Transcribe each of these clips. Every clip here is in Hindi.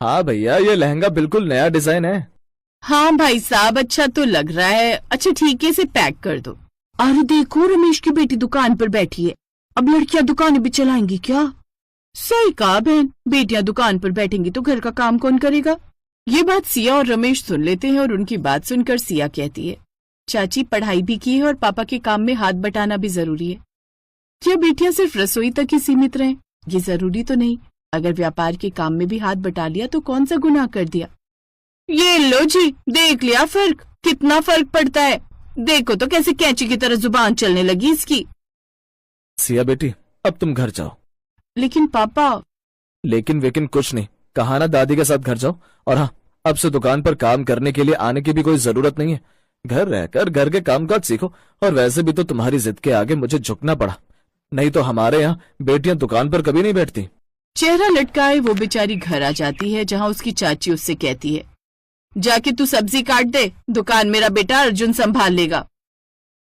हाँ भैया, ये लहंगा बिल्कुल नया डिजाइन है। हाँ भाई साहब, अच्छा तो लग रहा है। अच्छा ठीक है, इसे पैक कर दो। अरे देखो, रमेश की बेटी दुकान पर बैठी है। अब लड़कियां दुकानें भी चलाएंगी क्या? सही कहा बहन, बेटियां दुकान पर बैठेंगी तो घर का काम कौन करेगा? ये बात सिया और रमेश सुन लेते हैं और उनकी बात सुनकर सिया कहती है, चाची पढ़ाई भी की है और पापा के काम में हाथ बटाना भी जरूरी है। क्या बेटियां सिर्फ रसोई तक ही सीमित रहें? ये जरूरी तो नहीं। अगर व्यापार के काम में भी हाथ बटा लिया तो कौन सा गुनाह कर दिया। ये लो जी, देख लिया फर्क? कितना फर्क पड़ता है। देखो तो कैसे कैंची की तरह जुबान चलने लगी इसकी। सिया बेटी, अब तुम घर जाओ। लेकिन पापा। लेकिन वेकिन कुछ नहीं, कहा ना दादी के साथ घर जाओ। और हाँ, अब से दुकान पर काम करने के लिए आने की भी कोई जरूरत नहीं है। घर रहकर घर के कामकाज सीखो। और वैसे भी तो तुम्हारी जिद के आगे मुझे झुकना पड़ा, नहीं तो हमारे यहाँ बेटियां दुकान पर कभी नहीं बैठती। चेहरा लटकाए वो बेचारी घर आ जाती है, जहाँ उसकी चाची उससे कहती है, जाके तू सब्जी काट दे, दुकान मेरा बेटा अर्जुन संभाल लेगा।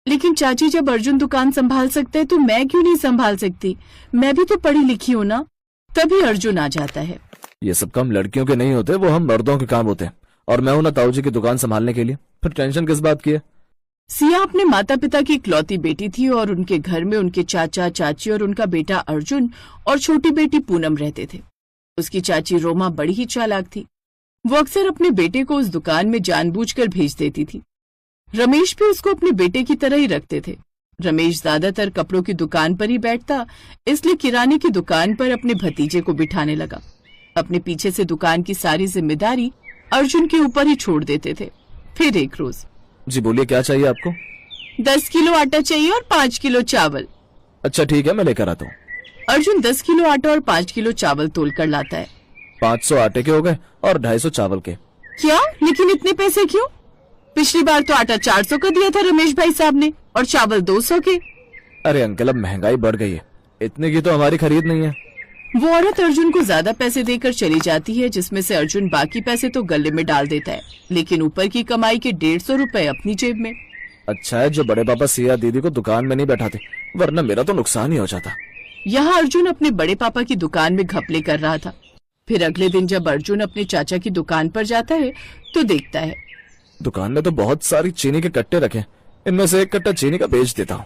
लेकिन चाची, जब अर्जुन दुकान संभाल सकता है तो मैं क्यों नहीं संभाल सकती? मैं भी तो पढ़ी लिखी हूँ ना। तभी अर्जुन आ जाता है। ये सब काम लड़कियों के नहीं होते, वो हम मर्दों के काम होते हैं। और मैं हूं ना ताऊ जी की दुकान संभालने के लिए, फिर टेंशन किस बात की है? सिया अपने माता पिता की इकलौती बेटी थी और उनके घर में उनके चाचा चाची और उनका बेटा अर्जुन और छोटी बेटी पूनम रहते थे। उसकी चाची रोमा बड़ी ही चालाक थी। वो अक्सर अपने बेटे को उस दुकान में जानबूझकर भेज देती थी। रमेश भी उसको अपने बेटे की तरह ही रखते थे। रमेश ज्यादातर कपड़ों की दुकान पर ही बैठता, इसलिए किराने की दुकान पर अपने भतीजे को बिठाने लगा। अपने पीछे से दुकान की सारी जिम्मेदारी अर्जुन के ऊपर ही छोड़ देते थे। फिर एक रोज, जी बोलिए, क्या चाहिए आपको? 10 किलो आटा चाहिए और 5 किलो चावल। अच्छा ठीक है, मैं लेकर आता हूँ। अर्जुन 10 किलो आटा और 5 किलो चावल तोल कर लाता है। 500 आटे के हो गए और 250 चावल के। क्या? लेकिन इतने पैसे क्यों? पिछली बार तो आटा 400 का दिया था रमेश भाई साहब ने और चावल 200 के। अरे अंकल, अब महंगाई बढ़ गई है, इतने की तो हमारी खरीद नहीं है। वो औरत अर्जुन को ज्यादा पैसे देकर चली जाती है, जिसमें से अर्जुन बाकी पैसे तो गले में डाल देता है, लेकिन ऊपर की कमाई के 150 रुपए अपनी जेब में। अच्छा है जो बड़े पापा सिया दीदी को दुकान में नहीं बैठाते, वरना मेरा तो नुकसान ही हो जाता। यहाँ अर्जुन अपने बड़े पापा की दुकान में घपले कर रहा था। फिर अगले दिन जब अर्जुन अपने चाचा की दुकान पर जाता है तो देखता है, दुकान में तो बहुत सारी चीनी के कट्टे रखे, इनमें से एक कट्टा चीनी का बेच देता हूँ।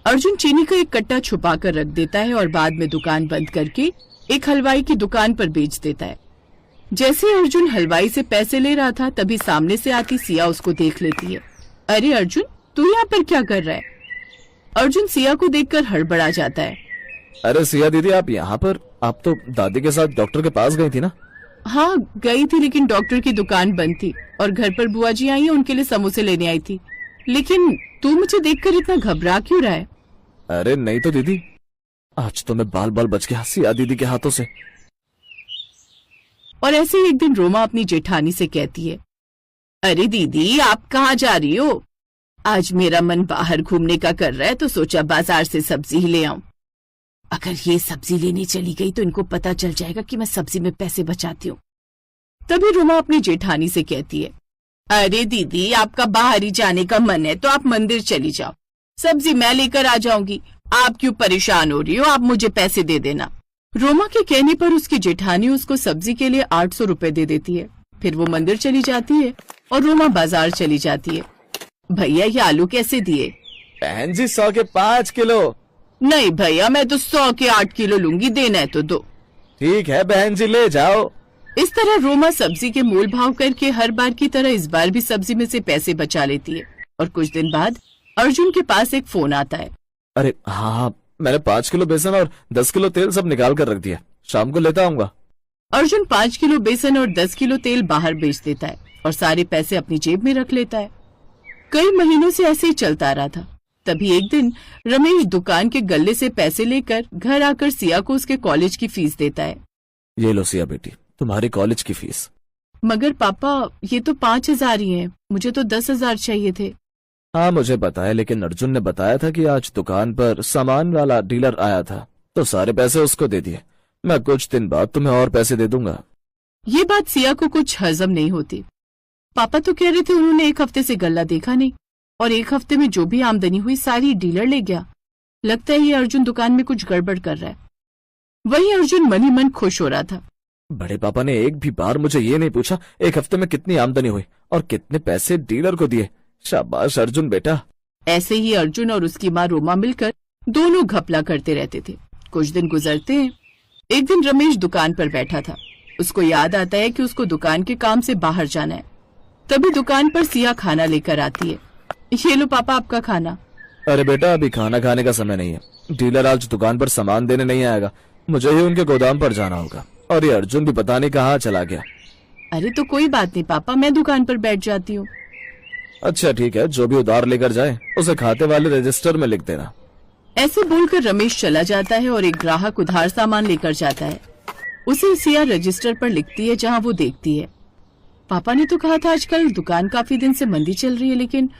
अर्जुन चीनी का एक कट्टा छुपा कर रख देता है और बाद में दुकान बंद करके एक हलवाई की दुकान पर बेच देता है। जैसे अर्जुन हलवाई से पैसे ले रहा था, तभी सामने से आती सिया उसको देख लेती है। अरे अर्जुन, तू यहाँ पर क्या कर रहा है? अर्जुन सिया को देखकर हड़बड़ा जाता है। अरे सिया दीदी, आप यहाँ पर? आप तो दादी के साथ डॉक्टर के पास गई थी ना? हाँ गई थी, लेकिन डॉक्टर की दुकान बंद थी और घर पर बुआ जी आई है, उनके लिए समोसे लेने आई थी। लेकिन तू मुझे देखकर इतना घबरा क्यों रहा है? अरे नहीं तो दीदी, आज तो मैं बाल बाल बच गया सिया दीदी के हाथों से। और ऐसे ही एक दिन रोमा अपनी जेठानी से कहती है, अरे दीदी, आप कहाँ जा रही हो? आज मेरा मन बाहर घूमने का कर रहा है, तो सोचा बाजार से सब्जी ही ले आऊं। अगर ये सब्जी लेने चली गई तो इनको पता चल जाएगा कि मैं सब्जी में पैसे बचाती हूँ। तभी रोमा अपनी जेठानी से कहती है, अरे दीदी, आपका बाहर ही जाने का मन है तो आप मंदिर चली जाओ, सब्जी मैं लेकर आ जाऊंगी। आप क्यों परेशान हो रही हो? आप मुझे पैसे दे देना। रोमा के कहने पर उसकी जेठानी उसको सब्जी के लिए 800 रुपए दे देती है। फिर वो मंदिर चली जाती है और रोमा बाजार चली जाती है। भैया, ये आलू कैसे दिए? बहन जी 100 के 5 किलो। नहीं भैया, मैं तो 100 के 8 किलो लूंगी, देना है तो दो। ठीक है बहन जी, ले जाओ। इस तरह रोमा सब्जी के मोल भाव करके हर बार की तरह इस बार भी सब्जी में से पैसे बचा लेती है। और कुछ दिन बाद अर्जुन के पास एक फोन आता है। अरे हाँ, मैंने 5 किलो बेसन और 10 किलो तेल सब निकाल कर रख दिया, शाम को लेता आऊंगा। अर्जुन 5 किलो बेसन और 10 किलो तेल बाहर बेच देता है और सारे पैसे अपनी जेब में रख लेता है। कई महीनों से ऐसे ही चलता रहा था। तभी एक दिन रमेश दुकान के गल्ले से पैसे लेकर घर आकर सिया को उसके कॉलेज की फीस देता है। ये लो सिया बेटी, तुम्हारी कॉलेज की फीस। मगर पापा, ये तो 5,000 ही है, मुझे तो 10,000 चाहिए थे। हाँ मुझे पता है, लेकिन अर्जुन ने बताया था कि आज दुकान पर सामान वाला डीलर आया था, तो सारे पैसे उसको दे दिए। मैं कुछ दिन बाद तुम्हें और पैसे दे दूंगा। ये बात सिया को कुछ हजम नहीं होती। पापा तो कह रहे थे उन्होंने 1 हफ्ते से गल्ला देखा नहीं और 1 हफ्ते में जो भी आमदनी हुई सारी डीलर ले गया। लगता है ये अर्जुन दुकान में कुछ गड़बड़ कर रहा है। वही अर्जुन मन ही मन खुश हो रहा था। बड़े पापा ने एक भी बार मुझे ये नहीं पूछा एक हफ्ते में कितनी आमदनी हुई और कितने पैसे डीलर को दिए। शाबाश अर्जुन बेटा। ऐसे ही अर्जुन और उसकी माँ रोमा मिलकर दोनों घपला करते रहते थे। कुछ दिन गुजरते हैं। एक दिन रमेश दुकान पर बैठा था। उसको याद आता है कि उसको दुकान के काम से बाहर जाना है। तभी दुकान पर सिया खाना लेकर आती है। ये लो पापा आपका खाना। अरे बेटा अभी खाना खाने का समय नहीं है, डीलर आज दुकान पर सामान देने नहीं आएगा, मुझे ही उनके गोदाम पर जाना होगा। और ये अर्जुन भी पता नहीं कहाँ चला गया। अरे तो कोई बात नहीं पापा, मैं दुकान पर बैठ जाती हूँ। अच्छा ठीक है, जो भी उधार लेकर जाए उसे खाते वाले रजिस्टर में लिख देना। ऐसे बोलकर रमेश चला जाता है और एक ग्राहक उधार सामान लेकर जाता है। उसे सिया रजिस्टर पर लिखती है जहाँ वो देखती है। पापा ने तो कहा था आजकल दुकान काफी दिन से मंदी चल रही है, लेकिन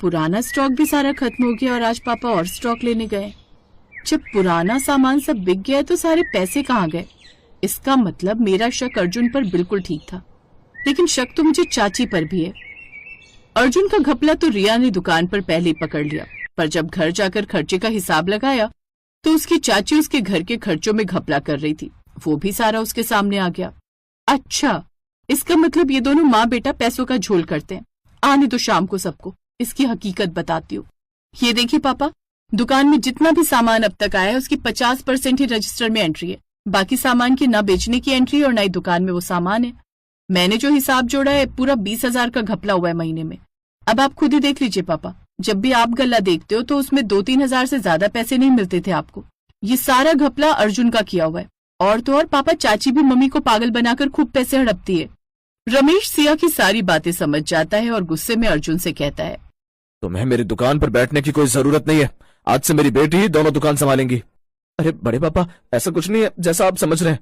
पुराना स्टॉक भी सारा खत्म हो गया और आज पापा और स्टॉक लेने गए। जब पुराना सामान सब बिक गया तो सारे पैसे कहाँ गए? इसका मतलब मेरा शक अर्जुन पर बिल्कुल ठीक था, लेकिन शक तो मुझे चाची पर भी है। अर्जुन का घपला तो रिया ने दुकान पर पहले ही पकड़ लिया, पर जब घर जाकर खर्चे का हिसाब लगाया तो उसकी चाची उसके घर के खर्चों में घपला कर रही थी। वो भी सारा उसके सामने आ गया। अच्छा, इसका मतलब ये दोनों माँ बेटा पैसों का झोल करते हैं। आने तो शाम को सबको इसकी हकीकत बताती हूँ। ये देखिए पापा, दुकान में जितना भी सामान अब तक आया है उसकी 50% ही रजिस्टर में एंट्री है। बाकी सामान की न बेचने की एंट्री और न ही दुकान में वो सामान है। मैंने जो हिसाब जोड़ा है पूरा 20,000 का घपला हुआ है महीने में। अब आप खुद ही देख लीजिए पापा, जब भी आप गल्ला देखते हो तो उसमें 2-3 हजार से ज्यादा पैसे नहीं मिलते थे आपको। ये सारा घपला अर्जुन का किया हुआ है। और तो और पापा, चाची भी मम्मी को पागल बनाकर खूब पैसे हड़पती है। रमेश सिया की सारी बातें समझ जाता है और गुस्से में अर्जुन से कहता है, तुम्हें मेरी दुकान पर बैठने की कोई जरूरत नहीं है। आज से मेरी बेटी ही दोनों दुकान संभालेंगी। अरे बड़े पापा, ऐसा कुछ नहीं है जैसा आप समझ रहे हैं।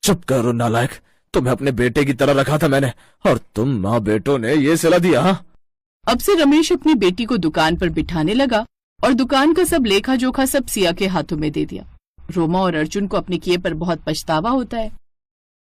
चुप करो नालायक, तुम्हें अपने बेटे की तरह रखा था मैंने, और तुम माँ बेटों ने ये सिला दिया। हाँ? अब से रमेश अपनी बेटी को दुकान पर बिठाने लगा और दुकान का सब लेखा जोखा सब सिया के हाथों में दे दिया। रोमा और अर्जुन को अपने किए पर बहुत पछतावा होता है।